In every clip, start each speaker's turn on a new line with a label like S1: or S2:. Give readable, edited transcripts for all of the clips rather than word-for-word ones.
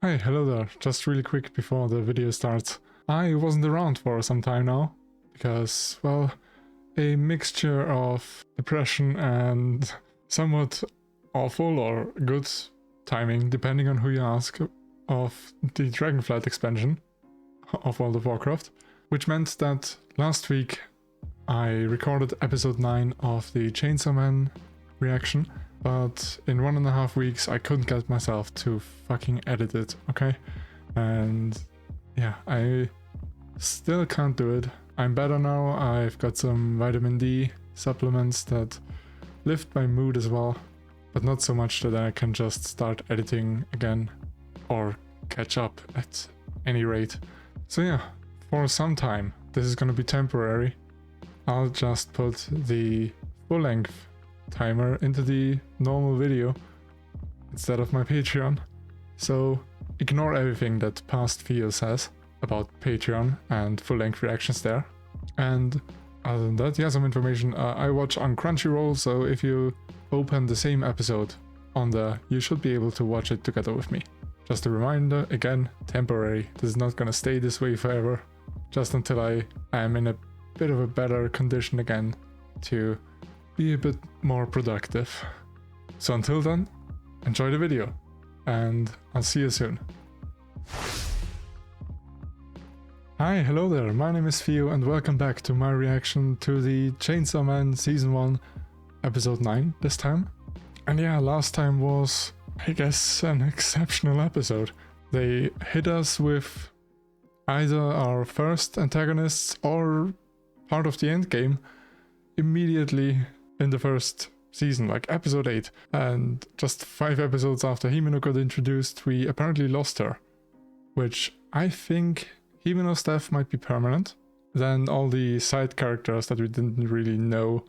S1: Hi, hello there. Just really quick before the video starts. I wasn't around for some time now because, well, a mixture of depression and somewhat awful or good timing, depending on who you ask, of the Dragonflight expansion of World of Warcraft, which meant that last week I recorded episode 9 of the Chainsaw Man reaction, but in 1.5 weeks I couldn't get myself to fucking edit it, okay? And yeah, I still can't do it. I'm better now. I've got some vitamin D supplements that lift my mood as well, but not so much that I can just start editing again or catch up at any rate. So yeah, for some time, this is gonna be temporary. I'll just put the full-length timer into the normal video instead of my Patreon. So ignore everything that past Theo says about Patreon and full-length reactions there. And other than that, yeah, some information. I watch on Crunchyroll, so if you open the same episode on there, you should be able to watch it together with me. Just a reminder, again, temporary. This is not gonna stay this way forever, just until I am in a bit of a better condition again to be a bit more productive. So until then, enjoy the video, and I'll see you soon. Hi, hello there, my name is Theo and welcome back to my reaction to the Chainsaw Man Season 1 Episode 9 this time. And yeah, last time was, I guess, an exceptional episode. They hit us with either our first antagonists or part of the end game immediately in the first season, like episode 8. And just 5 episodes after Himeno got introduced, we apparently lost her. Which I think Himeno's death might be permanent. Then all the side characters that we didn't really know,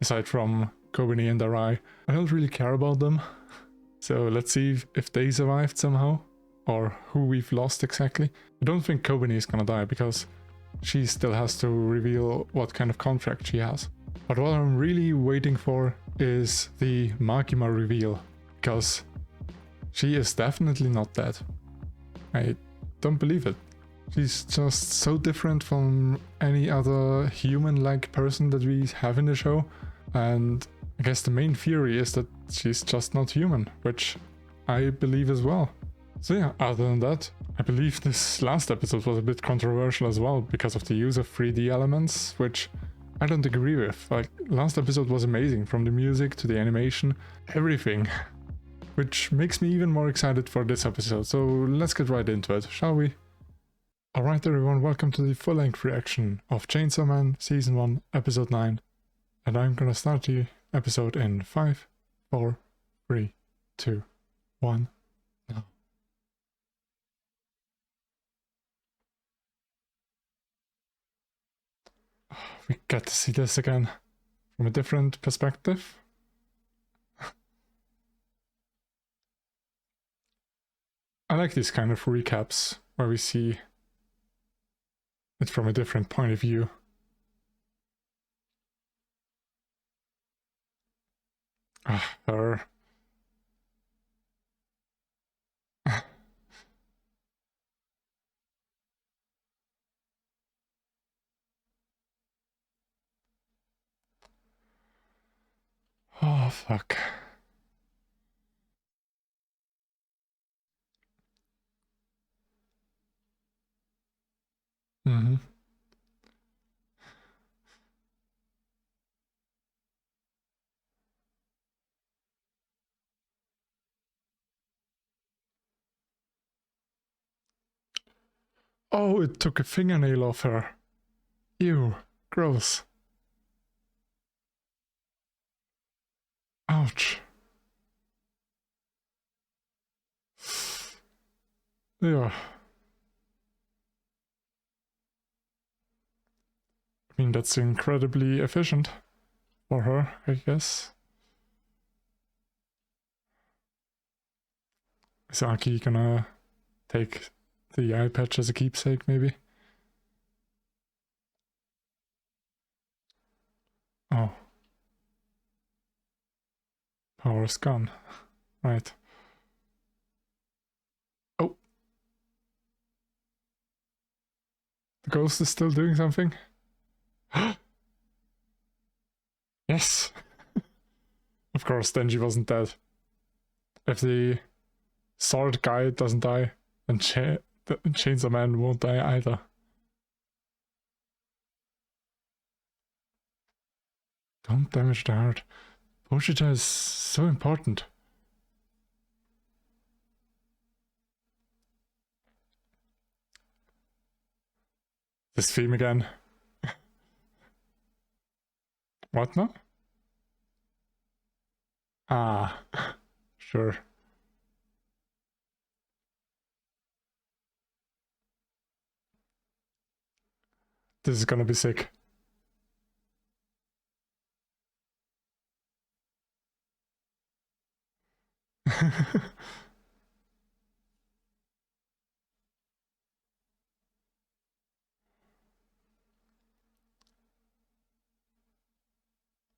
S1: aside from Kobeni and Arai, I don't really care about them. So let's see if they survived somehow, or who we've lost exactly. I don't think Kobeni is gonna die because she still has to reveal what kind of contract she has. But what I'm really waiting for is the MAKIMA reveal, because she is definitely not dead. I don't believe it. She's just so different from any other human-like person that we have in the show, and I guess the main theory is that she's just not human, which I believe as well. So yeah, other than that, I believe this last episode was a bit controversial as well because of the use of 3D elements, which I don't agree with. Like, last episode was amazing, from the music to the animation, everything. Which makes me even more excited for this episode, so let's get right into it, shall we? Alright everyone, welcome to the full-length reaction of Chainsaw Man Season 1 Episode 9. And I'm gonna start the episode in 5, 4, 3, 2, 1, now. We get to see this again from a different perspective. I like these kind of recaps where we see it from a different point of view. Her. Oh, fuck. Mm-hmm. Oh, it took a fingernail off her. Ew, gross. Ouch. Yeah. I mean, that's incredibly efficient for her, I guess. Is Aki gonna take the eye patch as a keepsake, maybe? Oh. Power's gone. Right. Oh. The ghost is still doing something. Yes! Of course, Denji wasn't dead. If the sword guy doesn't die, then the Chainsaw Man won't die either. Don't damage the heart. Poshita is so important. This theme again. What now? Ah, sure. This is gonna be sick.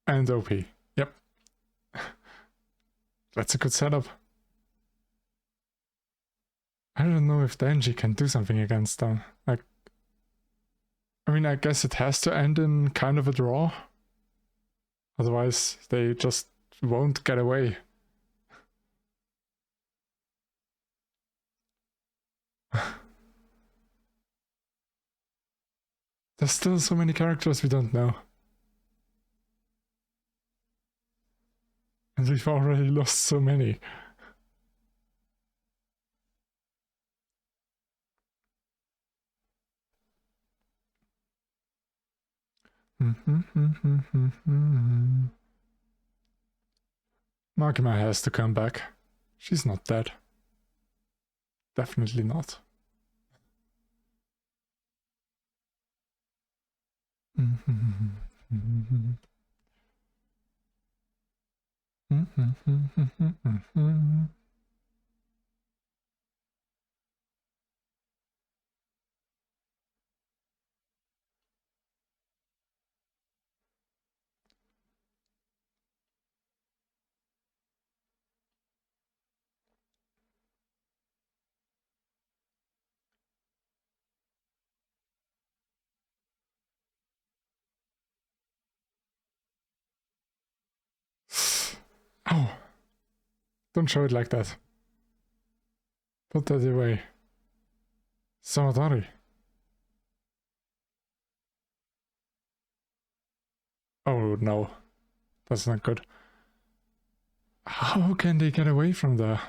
S1: And OP. Yep. That's a good setup. I don't know if Denji can do something against them. Like, I mean, I guess it has to end in kind of a draw. Otherwise, they just won't get away. There's still so many characters we don't know. And we've already lost so many. Makima has to come back. She's not dead. Definitely not. Oh, don't show it like that. Put that away. Samadari. Oh no, that's not good. How can they get away from there?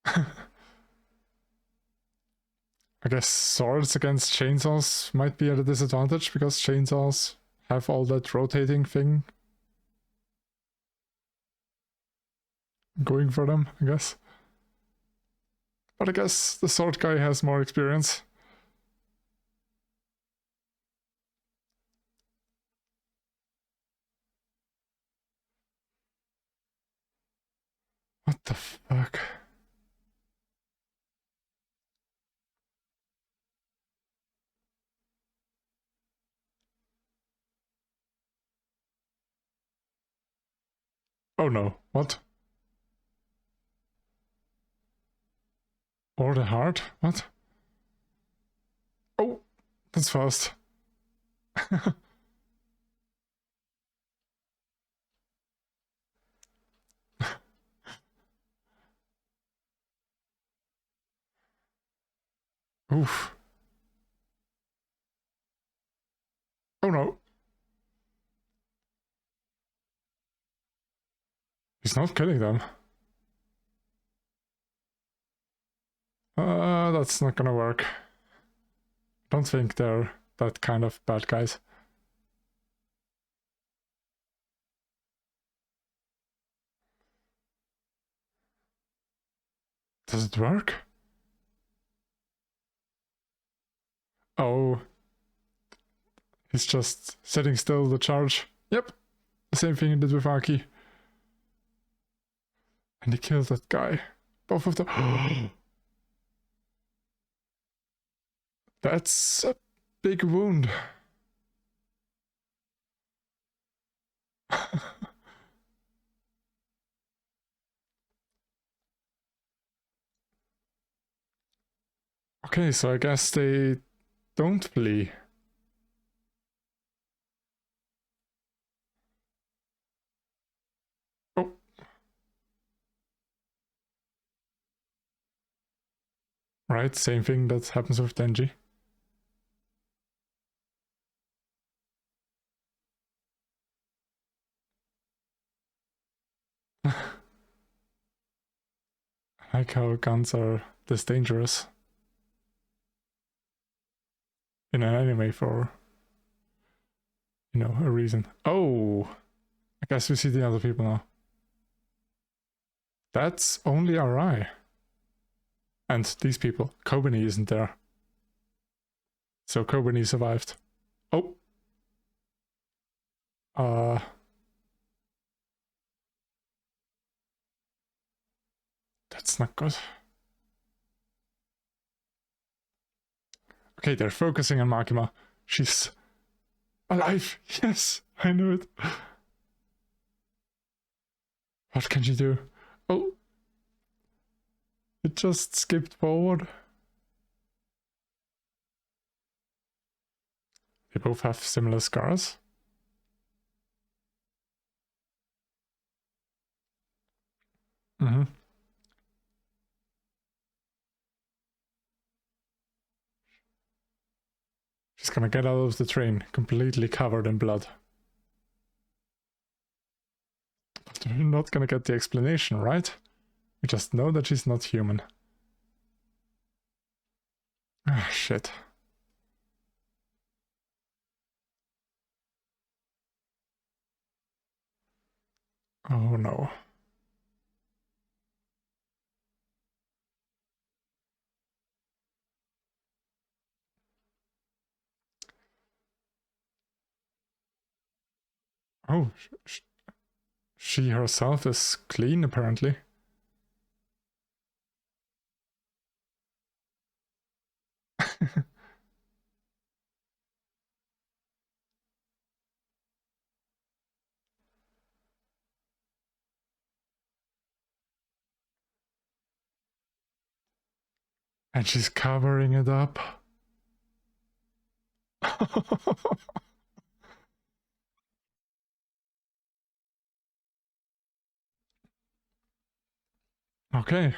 S1: I guess swords against chainsaws might be at a disadvantage because chainsaws have all that rotating thing going for them, I guess. But I guess the sword guy has more experience. What the fuck? Oh no, what? Or the heart? What? Oh, that's fast. Oof. Oh no. He's not killing them. That's not gonna work. Don't think they're that kind of bad guys. Does it work? Oh. He's just sitting still to charge. Yep. The same thing he did with Aki. And he killed that guy. Both of them. That's a big wound. Okay, so I guess they don't flee. Oh. Right, same thing that happens with Denji. I like how guns are this dangerous in an anime for, you know, a reason. Oh, I guess we see the other people now. That's only Arai. And these people. Kobani isn't there. So Kobani survived. Oh. That's not good. Okay, they're focusing on Makima. She's alive. Yes, I knew it. What can she do? Oh. It just skipped forward. They both have similar scars. Mm-hmm. She's gonna get out of the train completely covered in blood. But we're not gonna get the explanation, right? We just know that she's not human. Ah, shit. Oh no. Oh, she herself is clean, apparently. And she's covering it up. Okay.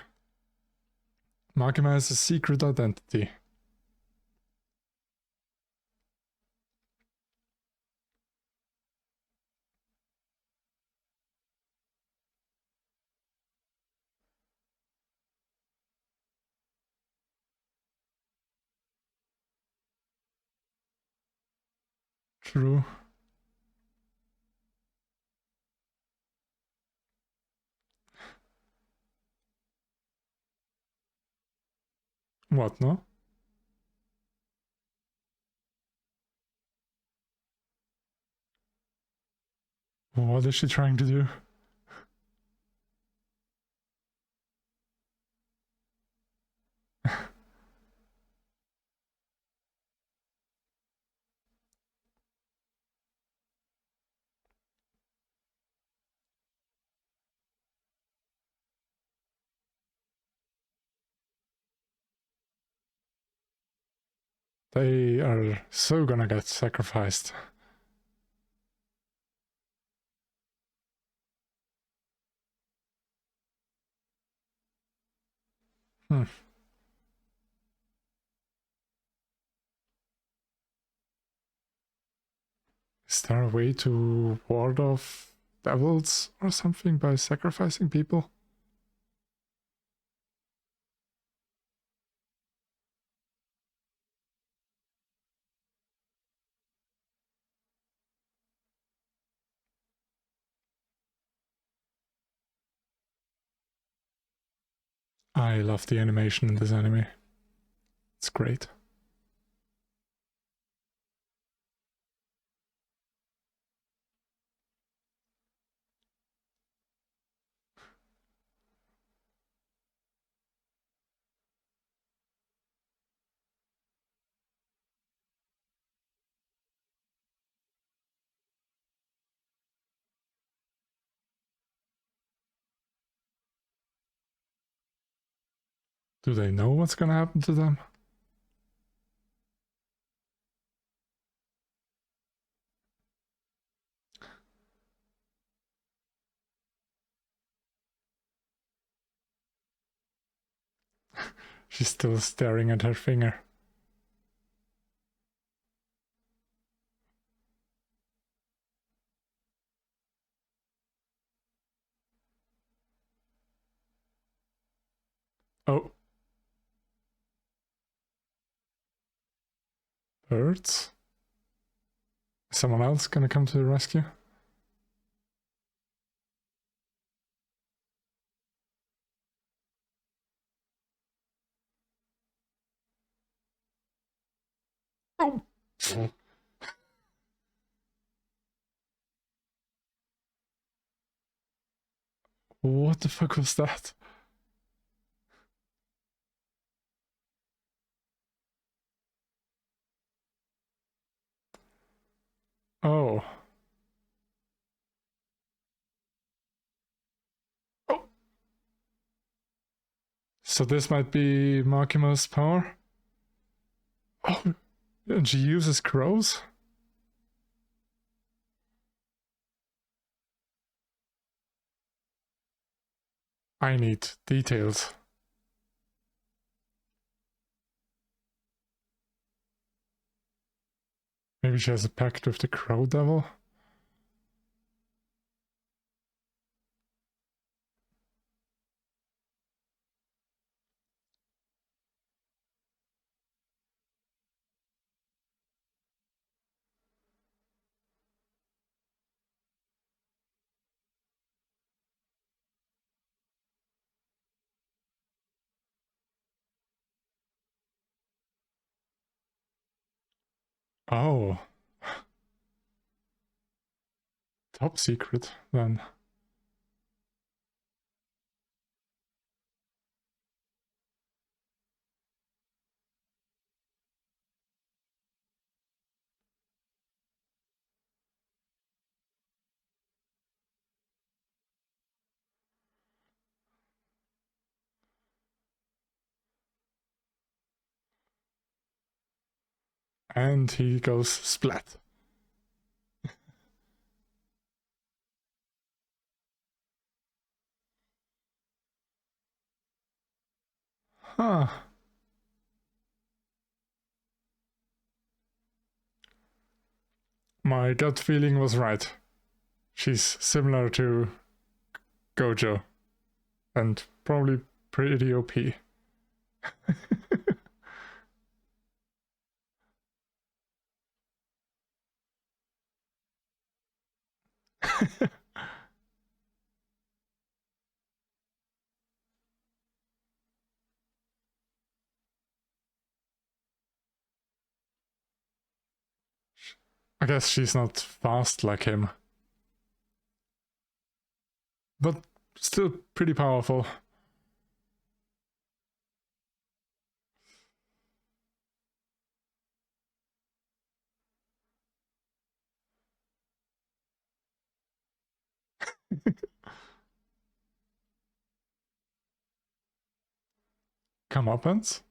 S1: Makima has a secret identity. True. What, no? What is she trying to do? They are so gonna get sacrificed. Hmm. Is there a way to ward off devils or something by sacrificing people? I love the animation in this anime. It's great. Do they know what's gonna happen to them? She's still staring at her finger. Oh. Birds? Is someone else gonna come to the rescue? Oh. What the fuck was that? Oh. Oh. So this might be Makima's power? Oh, and she uses crows? I need details. Maybe she has a pact with the crow devil? Oh. Top secret, then. And he goes splat. Huh. My gut feeling was right. She's similar to GOJO. And probably pretty OP. I guess she's not fast like him. But still pretty powerful. Comeuppance?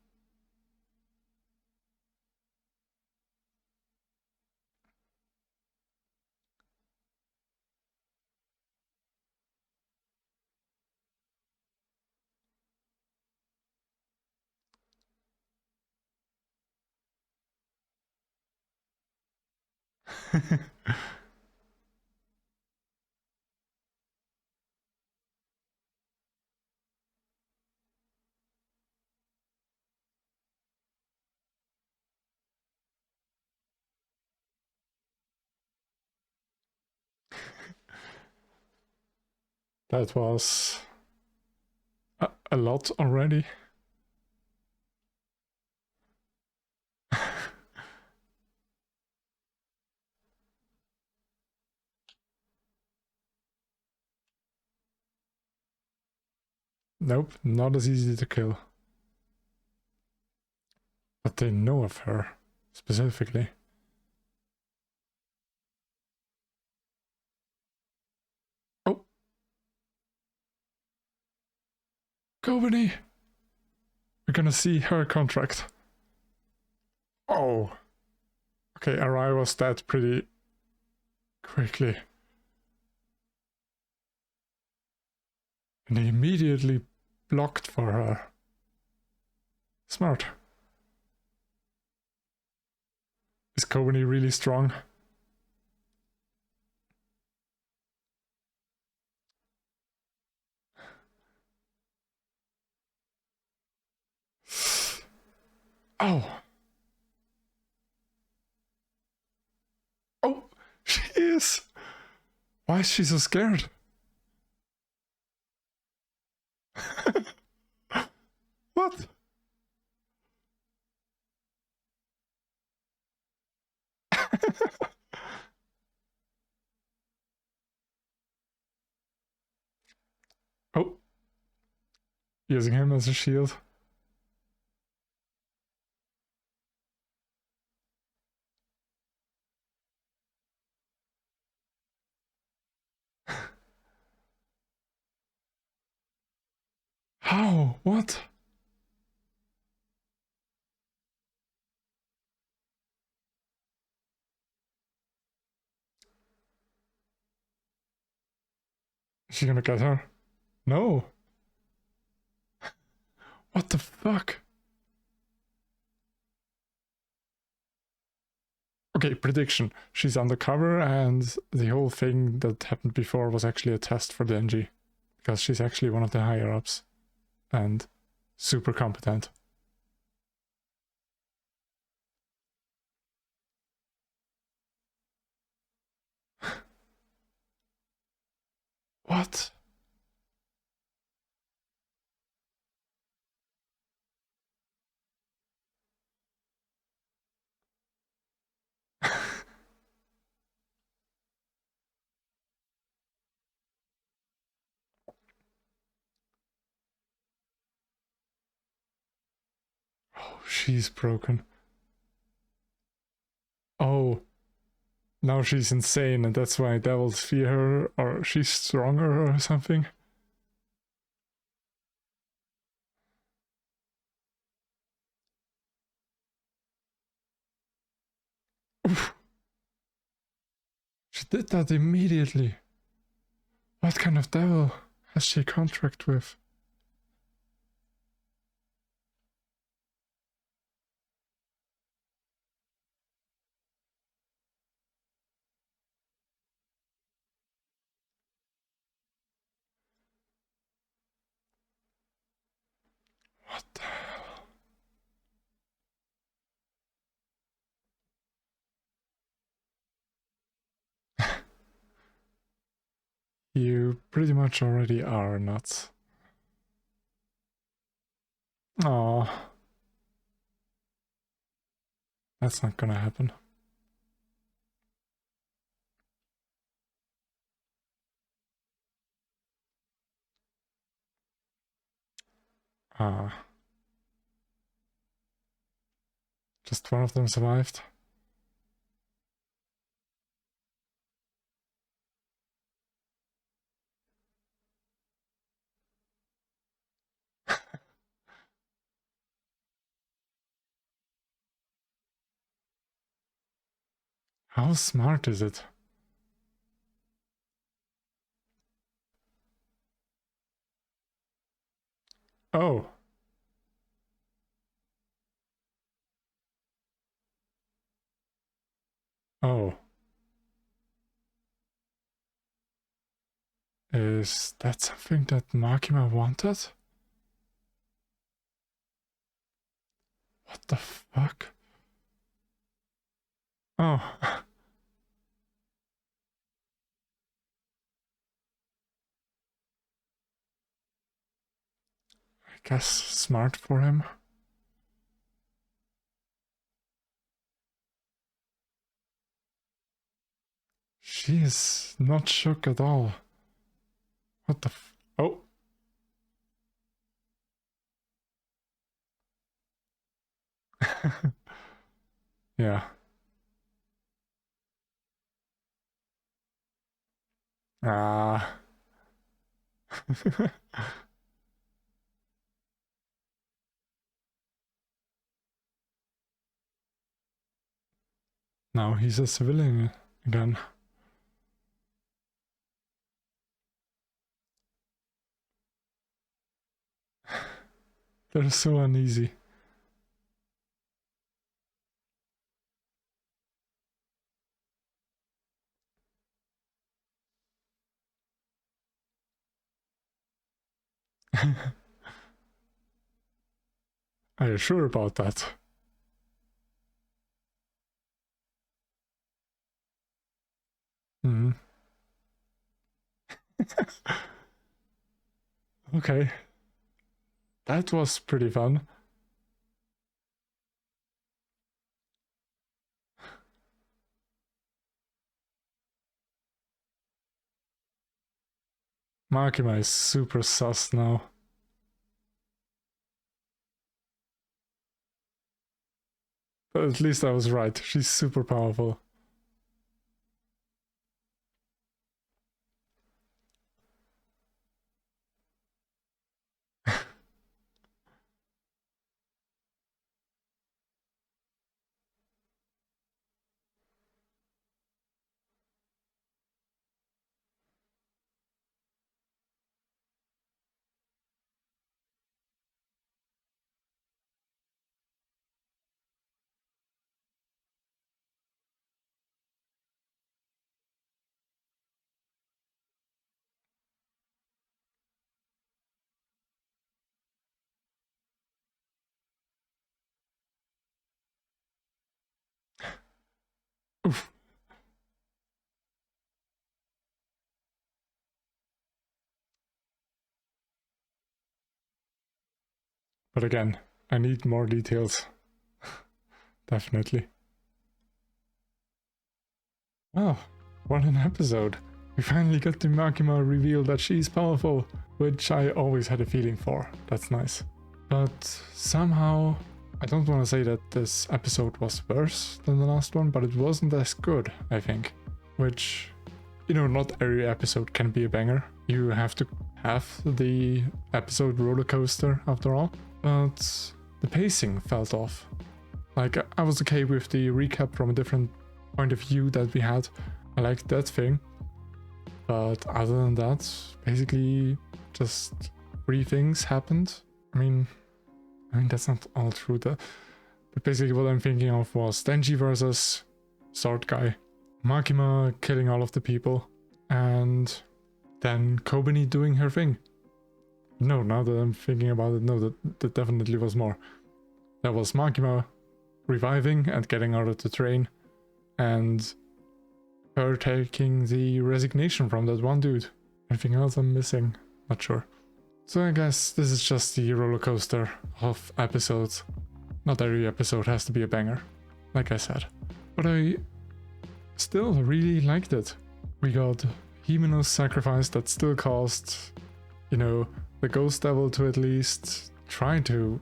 S1: That was a lot already. Nope, not as easy to kill. But they know of her, specifically. Oh! Kobani! We're gonna see her contract. Oh! Okay, Arai was dead pretty quickly. And he immediately blocked for her. Smart. Is Kobani really strong? Oh. Oh, she is. Why is she so scared? What? Oh, using him as a shield. How? What? Is she gonna get her? No. What the fuck? Okay, prediction. She's undercover, and the whole thing that happened before was actually a test for Denji. Because she's actually one of the higher ups. And super competent. What? Oh, she's broken. Oh, now she's insane, and that's why devils fear her, or she's stronger or something. Oof. She did that immediately. What kind of devil has she contract with? What the hell? You pretty much already are nuts. Oh, that's not gonna happen. Ah, just one of them survived. How smart is it? Oh. Oh. Is that something that Makima wanted? What the fuck? Oh. I guess smart for him. She is not shook at all. What the Oh. Yeah. Ah. Now he's a civilian again. They're so uneasy. Are you sure about that? Hmm. Okay. That was pretty fun. Makima is super sus now. But at least I was right. She's super powerful. Oof. But again, I need more details. Definitely. Oh, what an episode. We finally got the Makima reveal that she's powerful, which I always had a feeling for. That's nice. But somehow, I don't want to say that this episode was worse than the last one, but it wasn't as good, I think. Which, you know, not every episode can be a banger. You have to have the episode roller coaster after all. But the pacing felt off. Like, I was okay with the recap from a different point of view that we had. I liked that thing. But other than that, basically just 3 things happened. I mean that's not all true. But basically what I'm thinking of was Denji versus Sword Guy, Makima killing all of the people, and then Kobani doing her thing. No, now that I'm thinking about it, no, that definitely was more. That was Makima reviving and getting out of the train, and her taking the resignation from that one dude. Anything else I'm missing? Not sure. So I guess this is just the roller coaster of episodes. Not every episode has to be a banger, like I said. But I still really liked it. We got Himeno's sacrifice that still caused, you know, the Ghost Devil to at least try to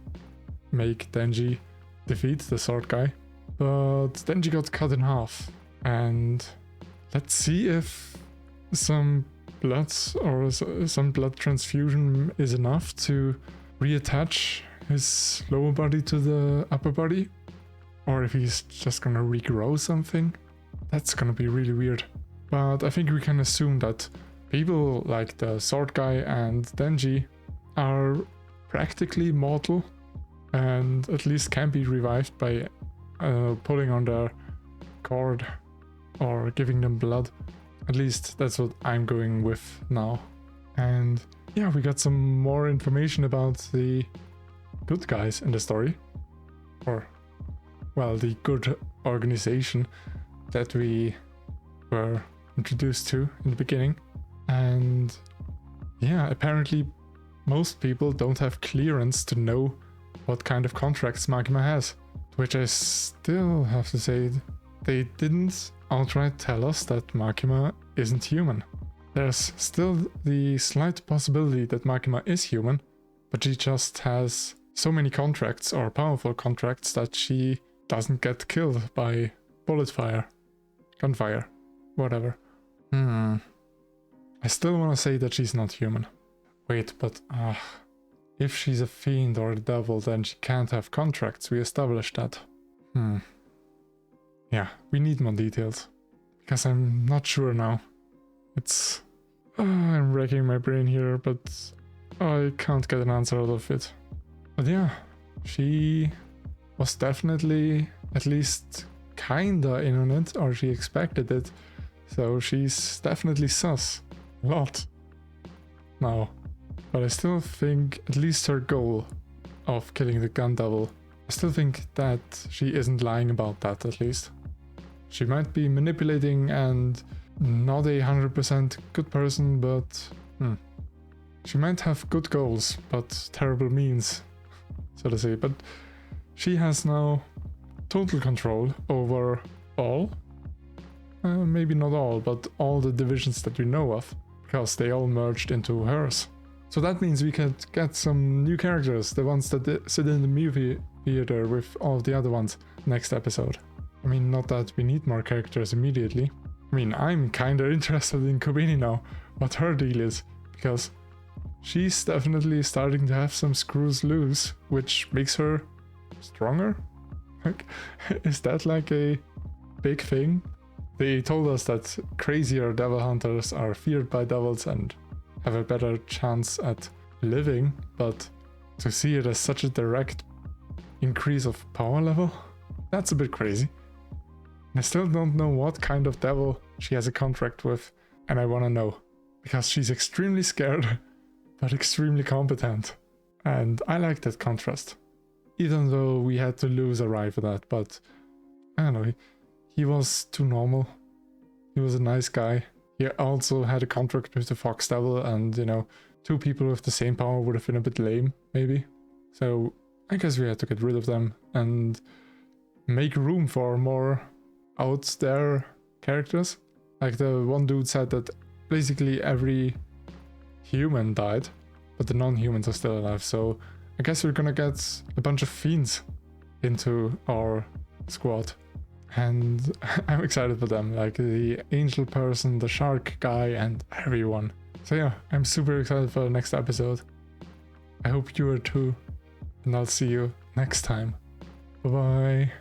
S1: make Denji defeat the Sword Guy. But Denji got cut in half. And let's see if some blood or some blood transfusion is enough to reattach his lower body to the upper body, or if he's just gonna regrow something. That's gonna be really weird. But I think we can assume that people like the Sword Guy and Denji are practically mortal and at least can be revived by pulling on their cord or giving them blood. At least that's what I'm going with now. And yeah, we got some more information about the good guys in the story. Or, well, the good organization that we were introduced to in the beginning. And yeah, apparently most people don't have clearance to know what kind of contracts Makima has. Which I still have to say, they didn't outright tell us that Makima isn't human. There's still the slight possibility that Makima is human, but she just has so many contracts or powerful contracts that she doesn't get killed by bullet fire, gunfire, whatever. I still want to say that she's not human. Wait, but if she's a fiend or a devil, then she can't have contracts. We established that. Yeah, we need more details. Because I'm not sure now. It's... I'm racking my brain here, but I can't get an answer out of it. But yeah, she was definitely at least kinda in on it, or she expected it. So she's definitely sus. A lot. Now, But I still think at least her goal of killing the gun devil, I still think that she isn't lying about that at least. She might be manipulating and not a 100% good person, but she might have good goals, but terrible means, so to say. But she has now total control over all, maybe not all, but all the divisions that we know of, because they all merged into hers. So that means we could get some new characters, the ones that sit in the movie theater with all of the other ones next episode. I mean, not that we need more characters immediately. I mean, I'm kinda interested in Kobeni now, what her deal is, because she's definitely starting to have some screws loose, which makes her stronger? Like, is that like a big thing? They told us that crazier devil hunters are feared by devils and have a better chance at living, but to see it as such a direct increase of power level, that's a bit crazy. I still don't know what kind of devil she has a contract with, and I want to know, because she's extremely scared, but extremely competent. And I like that contrast. Even though we had to lose a Rai for that, but I don't know, he was too normal. He was a nice guy. He also had a contract with the Fox Devil, and you know, two people with the same power would have been a bit lame, maybe. So I guess we had to get rid of them and make room for more out there characters. Like the one dude said that basically every human died, but the non-humans are still alive. So I guess we're gonna get a bunch of fiends into our squad. And I'm excited for them, like the angel person, the shark guy, and everyone. So yeah, I'm super excited for the next episode. I hope you are too, and I'll see you next time. Bye bye.